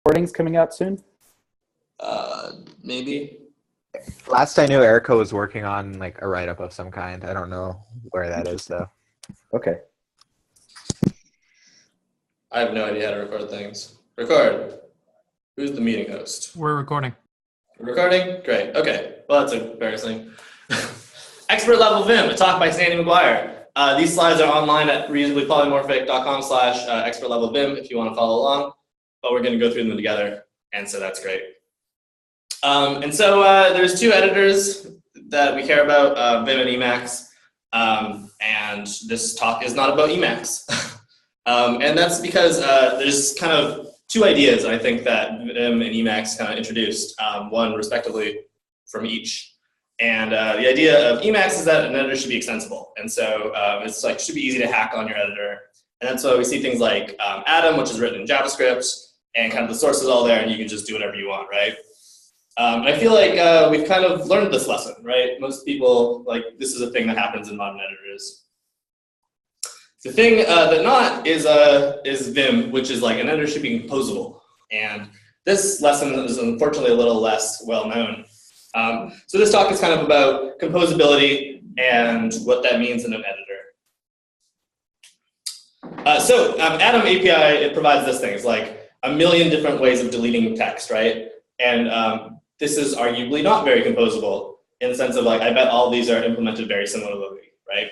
recordings coming out soon? Maybe. Last I knew, Erica was working on like a write-up of some kind. I don't know where that is though. Okay. I have no idea how to record things. Record. Who's the meeting host? We're recording. Recording? Great. Okay. Well, that's embarrassing. Expert level Vim, a talk by Sandy Maguire. These slides are online at reasonablypolymorphic.com/expert level Vim if you want to follow along. But we're going to go through them together, and so that's great. There's two editors that we care about, Vim and Emacs, and this talk is not about Emacs. And that's because there's kind of two ideas I think that Vim and Emacs kind of introduced, one respectively from each. And the idea of Emacs is that an editor should be extensible, and so it's like should be easy to hack on your editor. And that's why we see things like Atom, which is written in JavaScript, and kind of the source is all there, and you can just do whatever you want, right? I feel like we've kind of learned this lesson, right? Most people, like, this is a thing that happens in modern editors. The thing that not is Vim, which is like an editor should be composable. And this lesson is unfortunately a little less well known. So this talk is kind of about composability and what that means in an editor. Atom API, it provides this thing. It's like a million different ways of deleting text, right? And this is arguably not very composable in the sense of like, I bet all these are implemented very similarly, right?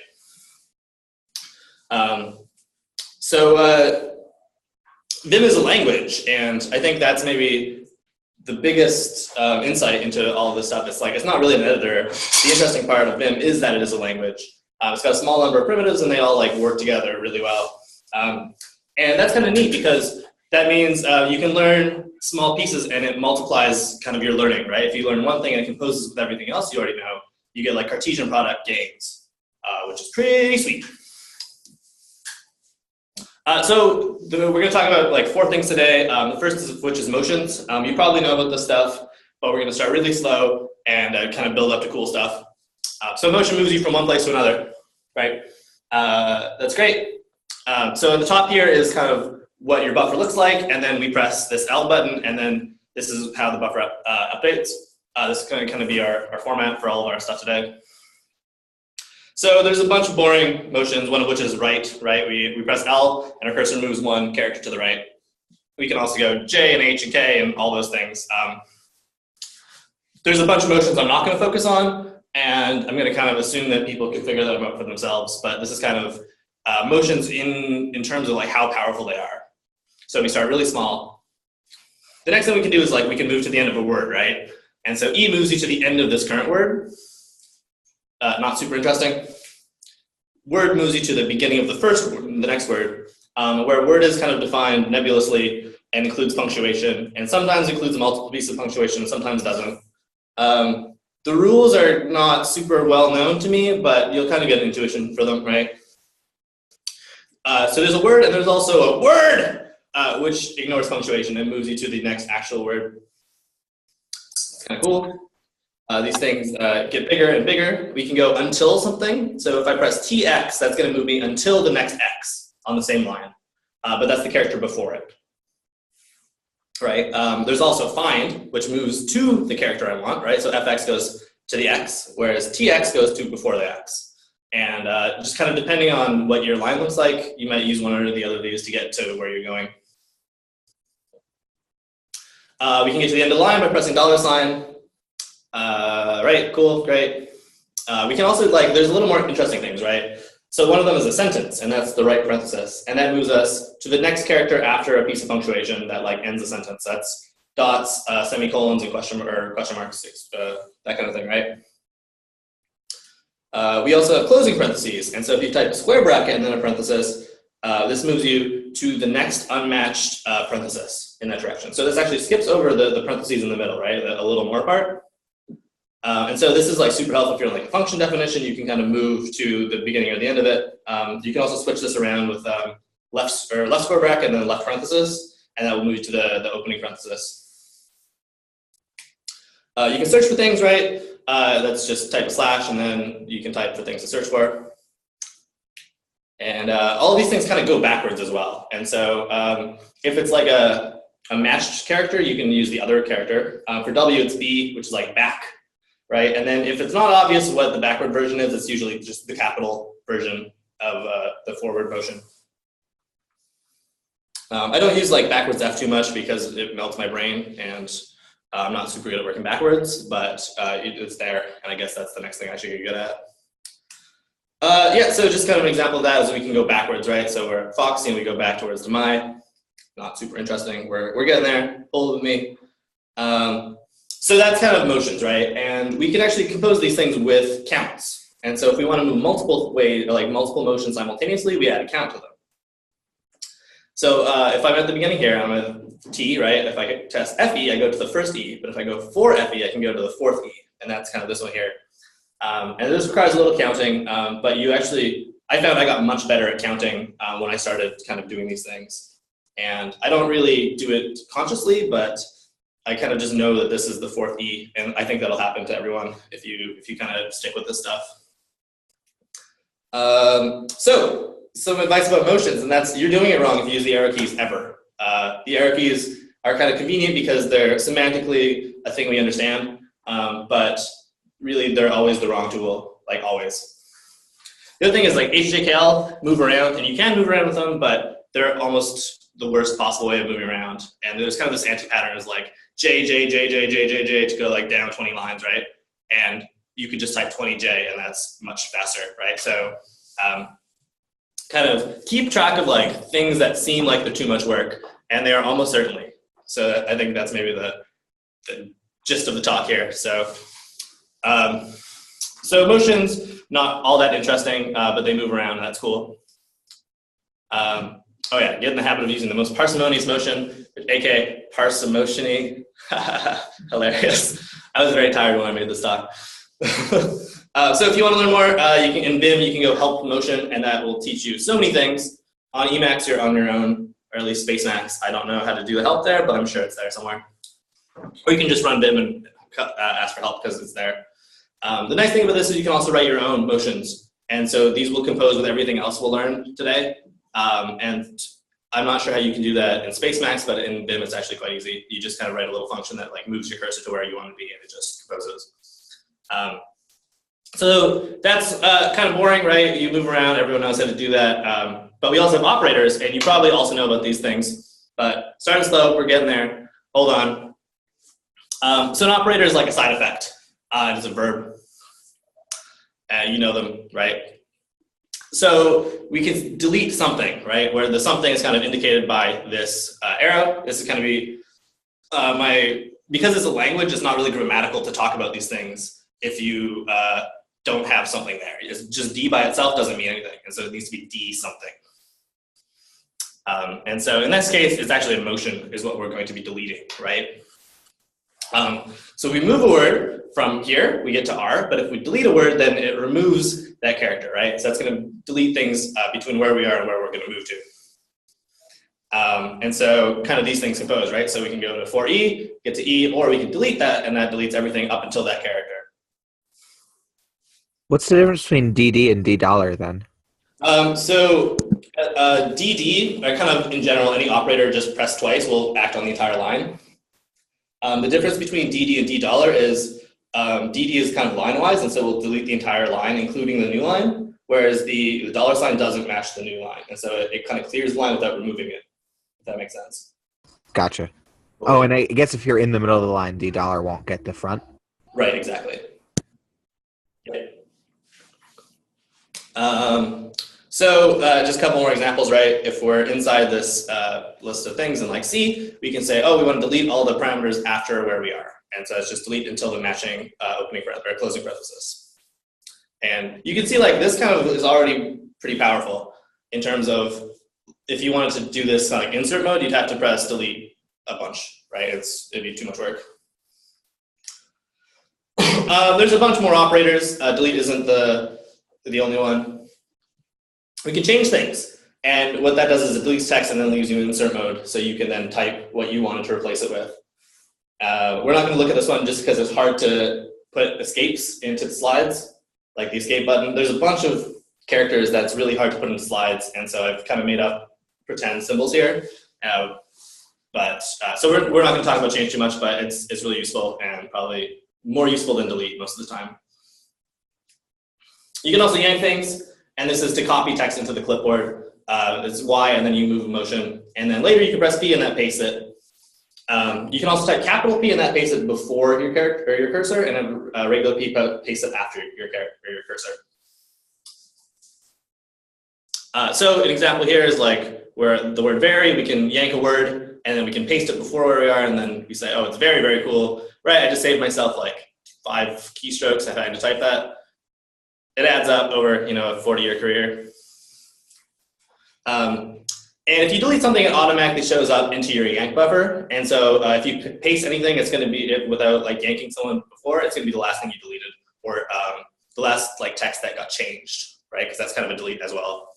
Vim is a language, and I think that's maybe the biggest insight into all of this stuff. It's like, it's not really an editor. The interesting part of Vim is that it is a language. It's got a small number of primitives, and they all like work together really well. And that's kind of neat because that means you can learn small pieces and it multiplies kind of your learning, right? If you learn one thing and it composes with everything else you already know, you get like Cartesian product gains, which is pretty sweet. We're going to talk about like 4 things today. The first of which is motions. You probably know about this stuff, but we're going to start really slow and kind of build up to cool stuff. So motion moves you from one place to another, right? That's great. So at the top here is kind of what your buffer looks like, and then we press this L button, and then this is how the buffer updates. This is going to kind of be our format for all of our stuff today. So there's a bunch of boring motions, one of which is right? We press L, and our cursor moves one character to the right. We can also go J and H and K and all those things. There's a bunch of motions I'm not going to focus on, and I'm going to kind of assume that people can figure that out for themselves, but this is kind of motions in terms of like how powerful they are. So we start really small. The next thing we can do is like we can move to the end of a word, right? And so E moves you to the end of this current word. Not super interesting. Word moves you to the beginning of the first word, the next word, where word is kind of defined nebulously and includes punctuation, and sometimes includes multiple pieces of punctuation, and sometimes doesn't. The rules are not super well known to me, but you'll kind of get an intuition for them, right? So there's a word, and there's also a word, which ignores punctuation and moves you to the next actual word. It's kind of cool. These things get bigger and bigger. We can go until something. So if I press TX, that's going to move me until the next X on the same line. But that's the character before it. Right? There's also find, which moves to the character I want, right? So FX goes to the X, whereas TX goes to before the X. And just kind of depending on what your line looks like, you might use one or the other of these to get to where you're going. We can get to the end of the line by pressing $sign. Right, cool, great. We can also, like, there's a little more interesting things, right? So one of them is a sentence, and that's the right parenthesis. And that moves us to the next character after a piece of punctuation that, like, ends a sentence. That's dots, semicolons, and question marks, that kind of thing, right? We also have closing parentheses, and so if you type a square bracket and then a parenthesis, this moves you to the next unmatched parenthesis in that direction. So this actually skips over the parentheses in the middle, right? A little more part. And so this is like super helpful if you're in like a function definition. You can kind of move to the beginning or the end of it. You can also switch this around with left square bracket and then left parenthesis, and that will move you to the opening parenthesis. You can search for things, right? That's just type a slash, and then you can type for things to search for. And all of these things kind of go backwards as well. And so if it's like a a matched character, you can use the other character. For W, it's B, which is like back, right? And then if it's not obvious what the backward version is, it's usually just the capital version of the forward motion. I don't use like backwards F too much because it melts my brain, and I'm not super good at working backwards, but it's there, and I guess that's the next thing I should get good at. Yeah, so just kind of an example of that is we can go backwards, right? So we're at Foxy and we go back towards Demai. Not super interesting. We're getting there. Hold with me. So that's kind of motions, right? And we can actually compose these things with counts. And so if we want to move multiple ways, or like multiple motions simultaneously, we add a count to them. So if I'm at the beginning here, I'm at T, right? If I test FE, I go to the first E. But if I go for FE, I can go to the fourth E. And that's kind of this one here. And this requires a little counting, but I found I got much better at counting when I started kind of doing these things. And I don't really do it consciously, but I kind of just know that this is the fourth E, and I think that'll happen to everyone if you kind of stick with this stuff. So some advice about motions, and that's you're doing it wrong if you use the arrow keys ever. The arrow keys are kind of convenient because they're semantically a thing we understand, but really they're always the wrong tool, like always. The other thing is like HJKL move around, and you can move around with them, but they're almost the worst possible way of moving around. And there's kind of this anti-pattern is like J, J, J, J, J, J, J to go like down 20 lines, right? And you could just type 20J and that's much faster, right? So kind of keep track of like things that seem like they're too much work, and they are almost certainly. So I think that's maybe the gist of the talk here. So so motions, not all that interesting, but they move around and that's cool. Oh yeah, get in the habit of using the most parsimonious motion, aka parsimony. Hilarious. I was very tired when I made this talk. So if you want to learn more, you can in BIM you can go help motion, and that will teach you so many things. On Emacs you're on your own, or at least Spacemacs. I don't know how to do the help there, but I'm sure it's there somewhere. Or you can just run BIM and ask for help because it's there. The nice thing about this is you can also write your own motions, and so these will compose with everything else we'll learn today. And I'm not sure how you can do that in Spacemacs, but in BIM it's actually quite easy. You just kind of write a little function that like moves your cursor to where you want to be, and it just composes. So that's kind of boring, right? You move around, everyone knows how to do that. But we also have operators, and you probably also know about these things. But starting slow, we're getting there. Hold on. So an operator is like a side effect. It's a verb. You know them, right? So we can delete something, right? Where the something is kind of indicated by this arrow. This is kind of be because it's a language, it's not really grammatical to talk about these things if you don't have something there. It's just D by itself doesn't mean anything. And so it needs to be D something. And so in this case, it's actually a motion is what we're going to be deleting, right? So we move a word from here, we get to R, but if we delete a word, then it removes that character, right? So that's going to delete things between where we are and where we're going to move to. And so kind of these things compose, right? So we can go to 4E, get to E, or we can delete that, and that deletes everything up until that character. What's the difference between DD and D dollar then? So DD, or kind of in general, any operator just pressed twice will act on the entire line. The difference between DD and D dollar is DD is kind of line-wise, and so we'll delete the entire line, including the new line, whereas the dollar sign doesn't match the new line, and so it kind of clears the line without removing it, if that makes sense. Gotcha. Oh, and I guess if you're in the middle of the line, D dollar won't get the front. Right, exactly. Yeah. So just a couple more examples, right? If we're inside this list of things in like C, we can say, oh, we want to delete all the parameters after where we are. And so it's just delete until the matching opening or closing parenthesis. And you can see like this kind of is already pretty powerful in terms of if you wanted to do this like insert mode, you'd have to press delete a bunch, right? It'd be too much work. There's a bunch more operators. Delete isn't the only one. We can change things. And what that does is it deletes text and then leaves you in insert mode, so you can then type what you wanted to replace it with. We're not going to look at this one just because it's hard to put escapes into the slides, like the escape button. There's a bunch of characters that's really hard to put into slides, and so I've kind of made up pretend symbols here. So we're not going to talk about change too much, but it's really useful and probably more useful than delete most of the time. You can also yank things, and this is to copy text into the clipboard. It's Y, and then you move a motion, and then later you can press P and that pastes it. You can also type capital P and that pastes it before your character or your cursor, and then regular P pastes it after your character or your cursor. So an example here is like where the word very, we can yank a word and then we can paste it before where we are, and then we say, oh, it's very, very cool. Right, I just saved myself like 5 keystrokes if I had to type that. It adds up over, a 40-year career. And if you delete something, it automatically shows up into your yank buffer. And so if you paste anything, it's going to be, without like yanking someone before, it's going to be the last thing you deleted, or the last like text that got changed, right? Because that's kind of a delete as well.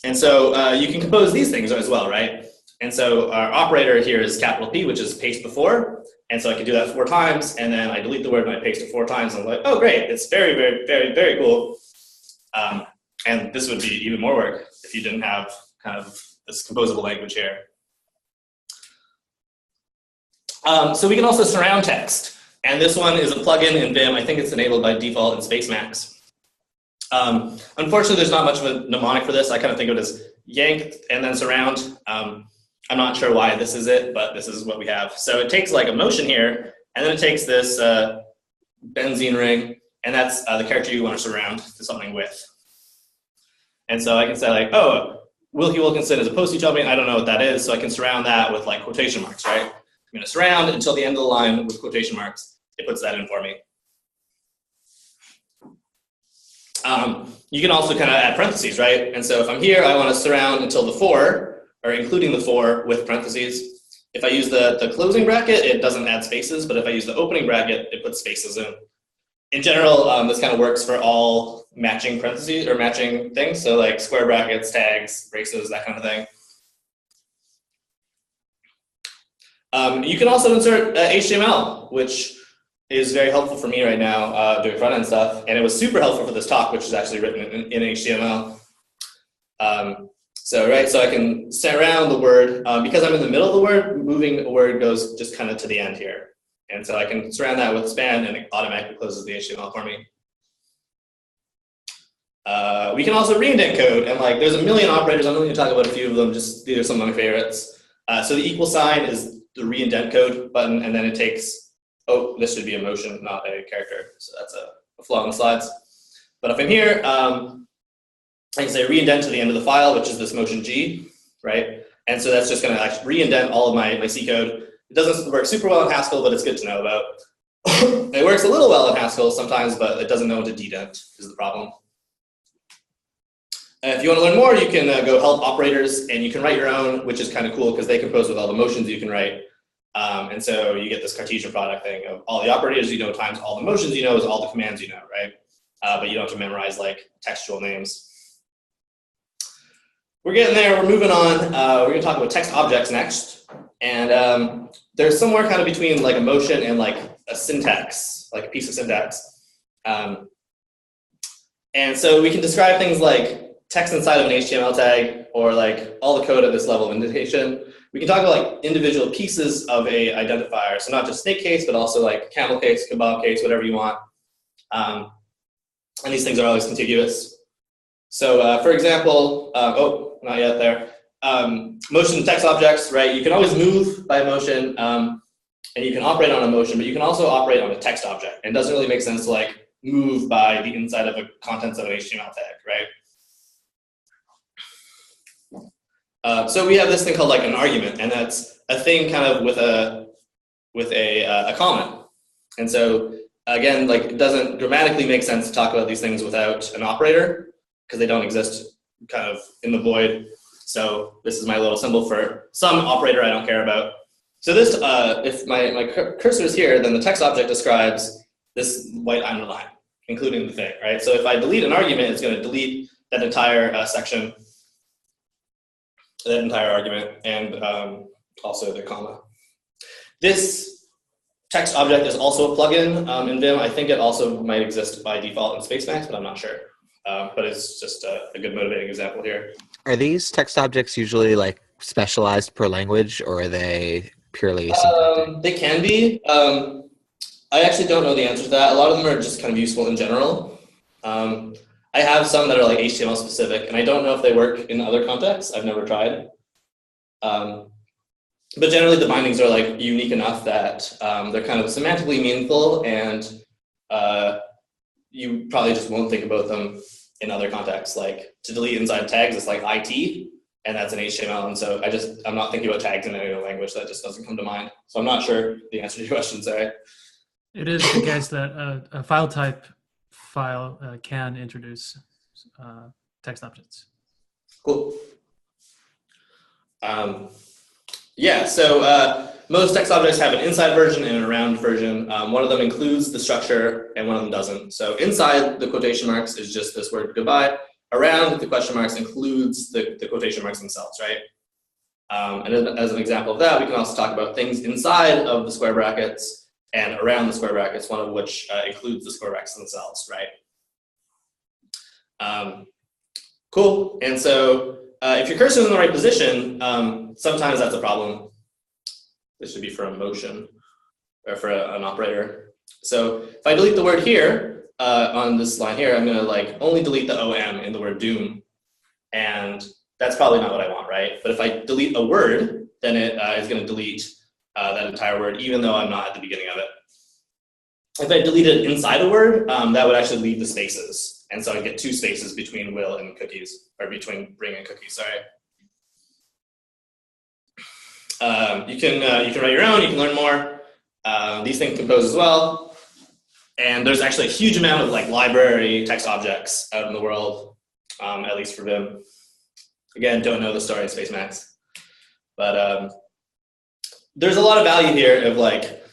And so you can compose these things as well, right? And so our operator here is capital P, which is paste before. And so I can do that 4 times, and then I delete the word and I paste it 4 times. And I'm like, oh, great, it's very, very, very, very cool. And this would be even more work if you didn't have kind of this composable language here. So we can also surround text. And this one is a plugin in Vim. I think it's enabled by default in Spacemacs. Unfortunately, there's not much of a mnemonic for this. I kind of think of it as yank and then surround. I'm not sure why this is it, but this is what we have. So it takes like a motion here, and then it takes this benzene ring, and that's the character you want to surround to something with. And so I can say like, oh, Wilkie Wilkinson is a postage jumping. I don't know what that is, so I can surround that with like quotation marks, right? I'm going to surround until the end of the line with quotation marks. It puts that in for me. You can also kind of add parentheses, right? And so if I'm here, I want to surround until the 4, or including the 4 with parentheses. If I use the closing bracket, it doesn't add spaces, but if I use the opening bracket, it puts spaces in. In general, this kind of works for all matching parentheses or matching things, so like square brackets, tags, braces, that kind of thing. You can also insert HTML, which is very helpful for me right now doing front-end stuff, and it was super helpful for this talk, which is actually written in HTML. So I can surround the word. Because I'm in the middle of the word, moving a word goes just kind of to the end here. And so I can surround that with span, and it automatically closes the HTML for me. We can also reindent code, and like there's a million operators. I'm only going to talk about a few of them, just these are some of my favorites. So the equal sign is the reindent code button, and then it takes, oh, this should be a motion, not a character. So that's a flaw in the slides. But if I'm here, I can say reindent to the end of the file, which is this motion G, right? And so that's just going to actually reindent all of my C code. It doesn't work super well in Haskell, but it's good to know about. It works a little well in Haskell sometimes, but it doesn't know when to dedent is the problem. If you want to learn more, you can go help operators, and you can write your own, which is kind of cool because they compose with all the motions you can write. And so you get this Cartesian product thing of all the operators you know times all the motions you know is all the commands you know, right? But you don't have to memorize like textual names. We're getting there, we're moving on. We're gonna talk about text objects next. And there's somewhere kind of between like a motion and like a syntax, like a piece of syntax. And so we can describe things like text inside of an HTML tag, or like all the code at this level of indentation. We can talk about like individual pieces of a identifier. So not just snake case, but also like camel case, kebab case, whatever you want. And these things are always contiguous. So for example, oh, not yet there. Motion text objects, right? You can always move by motion, and you can operate on a motion, but you can also operate on a text object. And it doesn't really make sense to like move by the inside of the contents of an HTML tag, right? So we have this thing called like an argument, and that's a thing kind of with a comment. And so again, like it doesn't grammatically make sense to talk about these things without an operator because they don't exist kind of in the void. So this is my little symbol for some operator I don't care about. So this, if my cursor is here, then the text object describes this white underline, including the thing, right? So if I delete an argument, it's going to delete that entire section, that entire argument, and also the comma. This text object is also a plugin in Vim. I think it also might exist by default in Spacemacs, but I'm not sure. But it's just a good motivating example here. Are these text objects usually like specialized per language, or are they purely syntactic? They can be. I actually don't know the answer to that. A lot of them are just kind of useful in general. I have some that are like HTML specific, and I don't know if they work in other contexts. I've never tried. But generally, the bindings are like unique enough that they're kind of semantically meaningful, and you probably just won't think about them in other contexts. Like to delete inside tags, it's like IT, and that's an HTML. And so I'm not thinking about tags in any other language. That just doesn't come to mind. So I'm not sure the answer to your question. Sorry. It is the case that a file type file can introduce text objects. Cool. Yeah, so most text objects have an inside version and an around version. One of them includes the structure and one of them doesn't. So inside the quotation marks is just this word goodbye. Around the question marks includes the quotation marks themselves, right? And as an example of that, we can also talk about things inside of the square brackets and around the square brackets, one of which includes the square brackets themselves, right? Cool, and so if your cursor is in the right position, sometimes that's a problem. This should be for a motion or for an operator. So if I delete the word here on this line here, I'm gonna like only delete the OM in the word doom. And that's probably not what I want, right? But if I delete a word, then it is gonna delete that entire word, even though I'm not at the beginning of it. If I deleted inside a word, that would actually leave the spaces. And so I get 2 spaces between will and cookies, or between bring and cookies, sorry. You can write your own, you can learn more. These things compose as well. And there's actually a huge amount of like library text objects out in the world, at least for Vim. Again, don't know the story of Spacemacs. But there's a lot of value here of like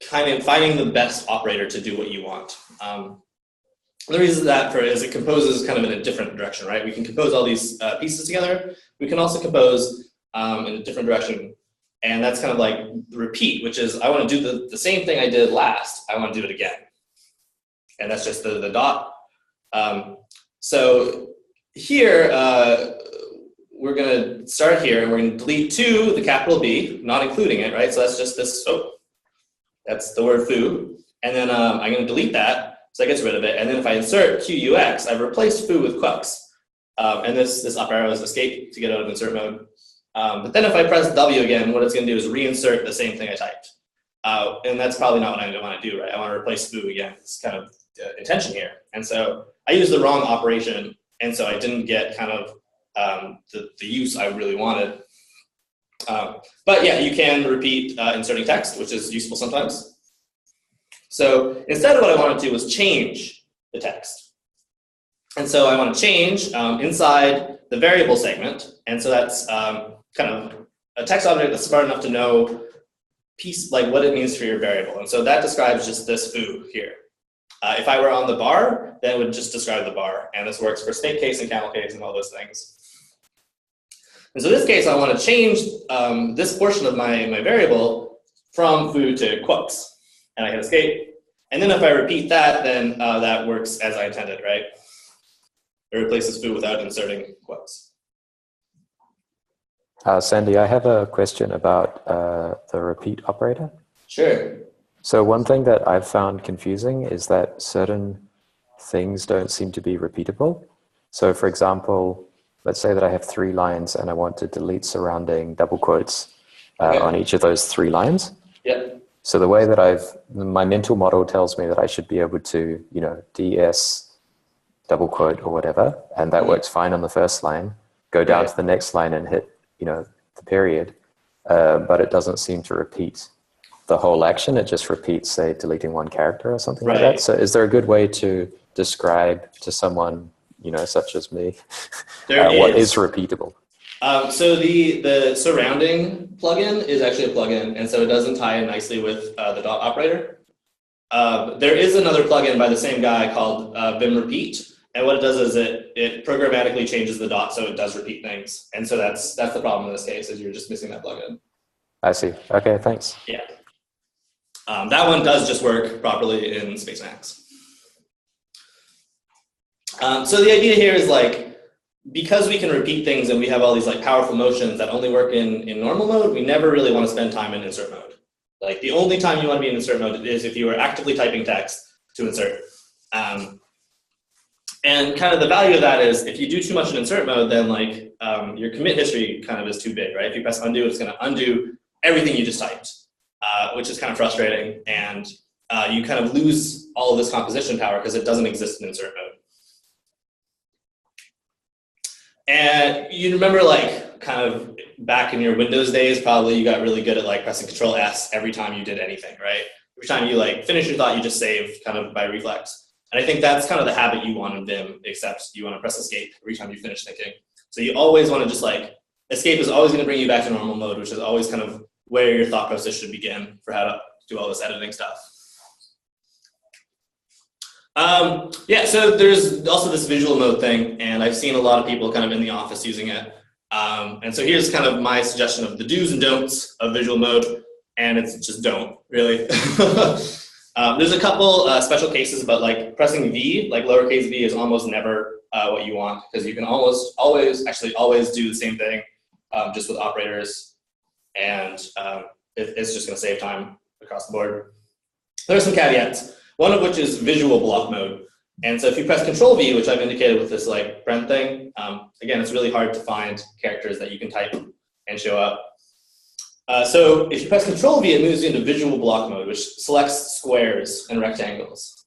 kind of finding the best operator to do what you want. The reason that is it composes kind of in a different direction, right? We can compose all these pieces together. We can also compose in a different direction. And that's kind of like the repeat, which is I want to do the same thing I did last. I want to do it again. And that's just the dot. So here, we're going to start here and we're going to delete 2, the capital B, not including it, right? So that's just this, that's the word foo. And then I'm going to delete that. So that gets rid of it. And then if I insert QUX, I've replaced foo with quux. And this up arrow is escape to get out of insert mode. But then if I press W again, what it's going to do is reinsert the same thing I typed. And that's probably not what I want to do, right? I want to replace foo again. It's kind of intention here. And so I used the wrong operation. And so I didn't get kind of the use I really wanted. But yeah, you can repeat inserting text, which is useful sometimes. So instead, what I wanted to do was change the text. And so I want to change inside the variable segment. And so that's kind of a text object that's smart enough to know like what it means for your variable. And so that describes just this foo here. If I were on the bar, then it would just describe the bar. And this works for state case and camel case and all those things. And so in this case, I want to change this portion of my variable from foo to quux. And I hit escape. And then if I repeat that, then that works as I intended, right? It replaces foo without inserting quux. Sandy, I have a question about the repeat operator. Sure. So one thing that I've found confusing is that certain things don't seem to be repeatable. So for example, let's say that I have 3 lines and I want to delete surrounding double quotes on each of those 3 lines. Yeah. So the way that my mental model tells me that I should be able to, DS double quote or whatever, and that works fine on the first line, go down to the next line and hit, the period, but it doesn't seem to repeat the whole action. It just repeats, say, deleting 1 character or something like that. So is there a good way to describe to someone, such as me, what is repeatable? So the surrounding plugin is actually a plugin, and so it doesn't tie in nicely with the dot operator. There is another plugin by the same guy called Vim Repeat, and what it does is it programmatically changes the dot so it does repeat things, and so that's the problem in this case, is you're just missing that plugin. I see. Okay, thanks. Yeah. That one does just work properly in Spacemacs. So the idea here is like, because we can repeat things and we have all these like powerful motions that only work in normal mode, we never really want to spend time in insert mode. Like the only time you want to be in insert mode is if you are actively typing text to insert. And kind of the value of that is if you do too much in insert mode, then like your commit history kind of is too big, right? If you press undo, it's going to undo everything you just typed, which is kind of frustrating. And you kind of lose all of this composition power because it doesn't exist in insert mode. And you remember like kind of back in your Windows days, probably you got really good at like pressing Control S every time you did anything, right? Every time you like finish your thought, you just save kind of by reflex. And I think that's kind of the habit you want in Vim, except you want to press escape every time you finish thinking. So you always want to just like, escape is always going to bring you back to normal mode, which is always kind of where your thought process should begin for how to do all this editing stuff. Yeah, so there's also this visual mode thing, and I've seen a lot of people kind of in the office using it. And so here's kind of my suggestion of the do's and don'ts of visual mode, and it's just don't, really. There's a couple special cases, but like pressing V, like lowercase v, is almost never what you want, because you can always do the same thing, just with operators, and it's just going to save time across the board. There are some caveats, one of which is visual block mode. And so if you press Control V, which I've indicated with this like Brent thing, again, it's really hard to find characters that you can type and show up. So if you press Control V, it moves you into visual block mode, which selects squares and rectangles.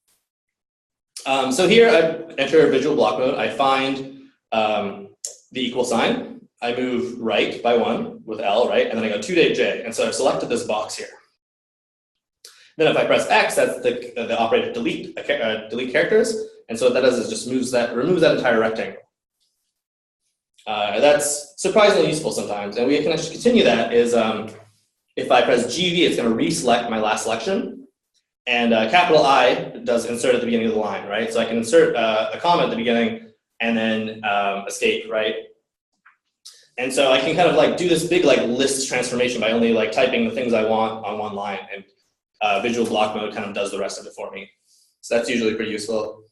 So here I enter visual block mode. I find the equal sign. I move right by 1 with L, right? And then I go 2 to J. And so I've selected this box here. Then if I press X, that's the operator delete characters. And so what that does is just removes that entire rectangle. That's surprisingly useful sometimes. And we can actually continue that is if I press GV, it's going to reselect my last selection. And capital I does insert at the beginning of the line, right? So I can insert a comma at the beginning and then escape, right? And so I can kind of like do this big like list transformation by only like typing the things I want on one line. And visual block mode kind of does the rest of it for me. So that's usually pretty useful.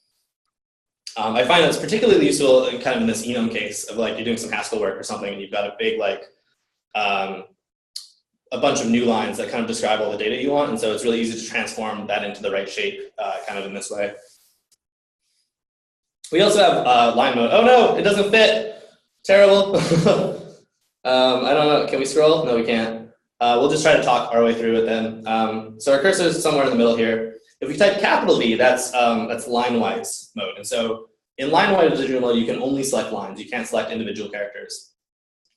I find that's particularly useful in kind of in this enum case of like you're doing some Haskell work or something and you've got a big like a bunch of new lines that kind of describe all the data you want, and so it's really easy to transform that into the right shape kind of in this way. We also have line mode. Oh no, it doesn't fit. Terrible. I don't know. Can we scroll? No, we can't. We'll just try to talk our way through it then. So our cursor is somewhere in the middle here. If we type capital V, that's line-wise mode. And so in line-wise visual mode, you can only select lines. You can't select individual characters.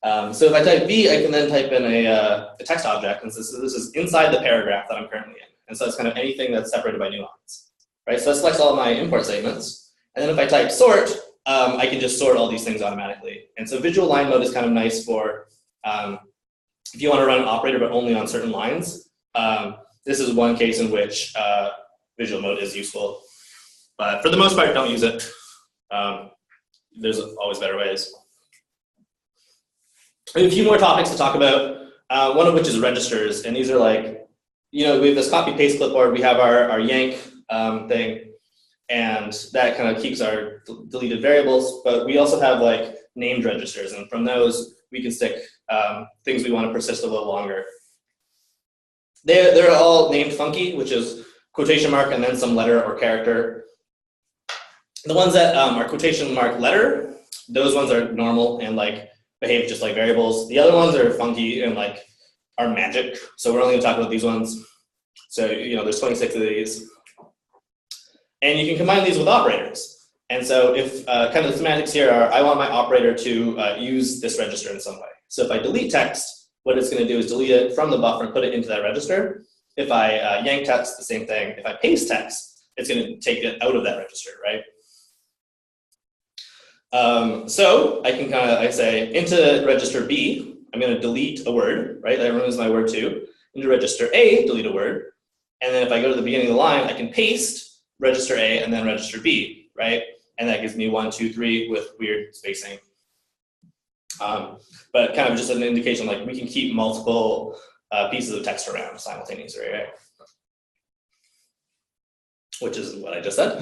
So if I type V, I can then type in a text object. And so this is inside the paragraph that I'm currently in. And so it's kind of anything that's separated by nuance. Right? So that selects all of my import statements. And then if I type sort, I can just sort all these things automatically. And so visual line mode is kind of nice for if you want to run an operator but only on certain lines. This is one case in which visual mode is useful. But for the most part, don't use it. There's always better ways. A few more topics to talk about, one of which is registers. And these are like, we have this copy-paste clipboard. We have our yank thing. And that kind of keeps our deleted variables. But we also have like named registers. And from those, we can stick things we want to persist a little longer. They're all named funky, which is quotation mark and then some letter or character. The ones that are quotation mark letter, those ones are normal and like behave just like variables. The other ones are funky and like are magic. So we're only gonna talk about these ones. So, there's 26 of these. And you can combine these with operators. And so if kind of the semantics here are, I want my operator to use this register in some way. So if I delete text, what it's going to do is delete it from the buffer and put it into that register. If I yank text, the same thing. If I paste text, it's going to take it out of that register, right? So I can I say into register B, I'm going to delete a word, right? That removes my word 2. Into register A, delete a word. And then if I go to the beginning of the line, I can paste register A and then register B, right? And that gives me 1, 2, 3 with weird spacing. But kind of just an indication, like we can keep multiple pieces of text around simultaneously, right? Which is what I just said.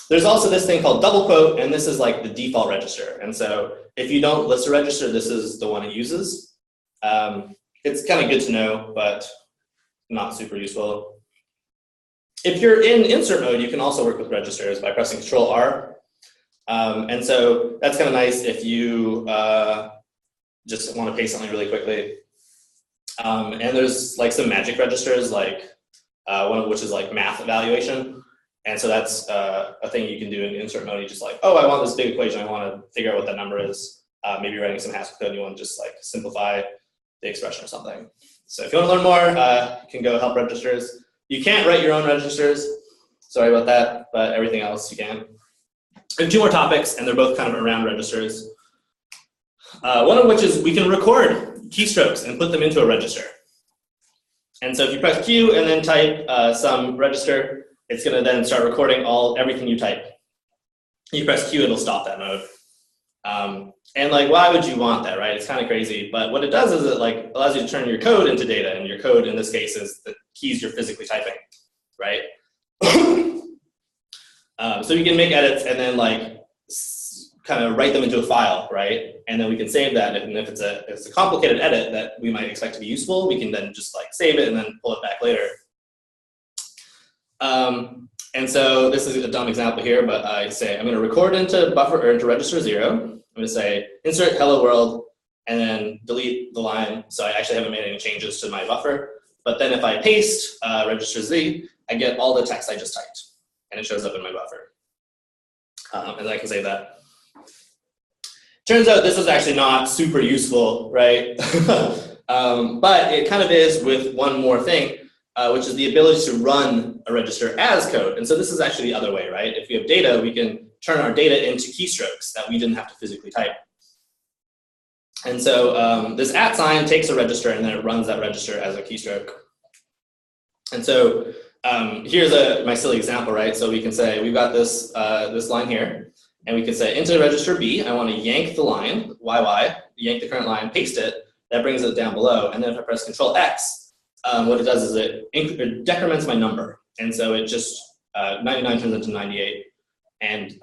There's also this thing called double quote, and this is like the default register. And so if you don't list a register, this is the one it uses. It's kind of good to know, but not super useful. If you're in insert mode, you can also work with registers by pressing Control R. And so that's kind of nice if you just want to paste something really quickly. And there's like some magic registers, like one of which is like math evaluation. And so that's a thing you can do in insert mode. You just like, oh, I want this big equation. I want to figure out what that number is. Maybe writing some Haskell code and you want to just like simplify the expression or something. So if you want to learn more, you can go help registers. You can't write your own registers. Sorry about that, but everything else you can. We have 2 more topics, and they're both kind of around registers. One of which is we can record keystrokes and put them into a register. And so if you press Q and then type some register, it's going to then start recording everything you type. You press Q, it'll stop that mode. And like, why would you want that, right? It's kind of crazy. But what it does is it like allows you to turn your code into data, and your code in this case is the keys you're physically typing, right? So we can make edits and then like kind of write them into a file, right? And then we can save that. And if it's a complicated edit that we might expect to be useful, we can then just like save it and then pull it back later. And so this is a dumb example here, but I say I'm going to record into buffer or into register 0. I'm going to say insert hello world and then delete the line. So I actually haven't made any changes to my buffer. But then if I paste register Z, I get all the text I just typed, and it shows up in my buffer. And I can save that. Turns out this is actually not super useful, right? But it kind of is with one more thing, which is the ability to run a register as code. And so this is actually the other way, right? If we have data, we can turn our data into keystrokes that we didn't have to physically type. And so this @ sign takes a register and then it runs that register as a keystroke. And so here's my silly example, right? So we can say we've got this line here, and we can say into register B, I want to yank the line, YY, yank the current line, paste it. That brings it down below. And then if I press Control X, what it does is it decrements my number. And so it just 99 turns into 98, and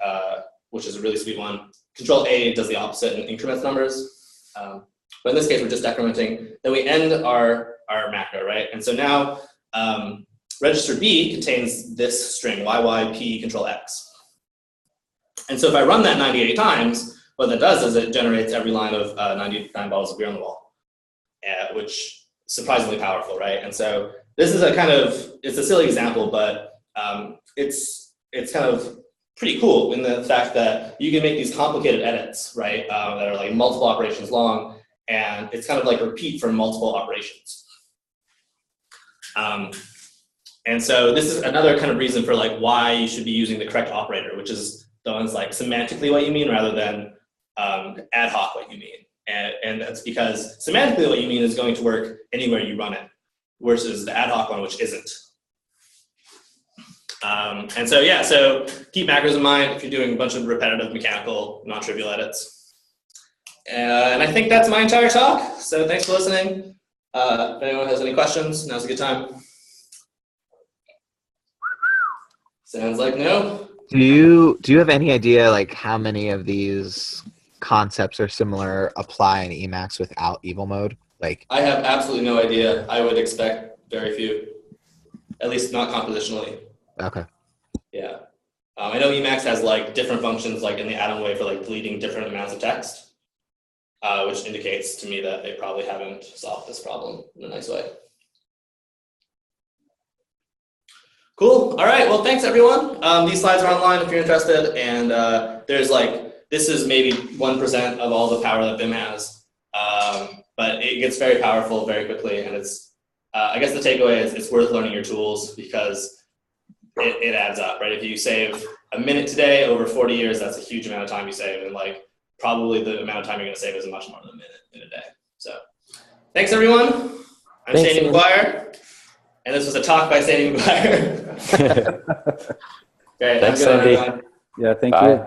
which is a really sweet one. Control A does the opposite and increments numbers. But in this case, we're just decrementing. Then we end our macro, right? And so now register B contains this string, YYP Control X. And so if I run that 98 times, what that does is it generates every line of 99 bottles of beer on the wall, which is surprisingly powerful, right? And so this is it's a silly example, but it's kind of pretty cool in the fact that you can make these complicated edits, right, that are like multiple operations long, and it's kind of like a repeat for multiple operations. And so this is another kind of reason for like why you should be using the correct operator, which is the ones like semantically what you mean rather than ad hoc what you mean. And that's because semantically what you mean is going to work anywhere you run it, versus the ad hoc one, which isn't. And so, yeah, so keep macros in mind if you're doing a bunch of repetitive, mechanical, non-trivial edits. And I think that's my entire talk. So thanks for listening. If anyone has any questions, now's a good time. Sounds like no. Do you have any idea like how many of these concepts or similar apply in Emacs without evil mode? Like, I have absolutely no idea. I would expect very few, at least not compositionally. Okay. Yeah. I know Emacs has like different functions like in the atom way for like deleting different amounts of text, which indicates to me that they probably haven't solved this problem in a nice way. Cool. All right. Well, thanks everyone. These slides are online if you're interested, and there's like, this is maybe 1% of all the power that Vim has, but it gets very powerful very quickly, and it's, I guess the takeaway is it's worth learning your tools because it adds up, right? If you save a minute today over 40 years, that's a huge amount of time you save, and like probably the amount of time you're going to save is much more than a minute in a day. So thanks everyone. I'm Sandy Maguire, and this was a talk by Sandy Maguire. Great. Thanks, Sandy. Yeah, thank Bye. you.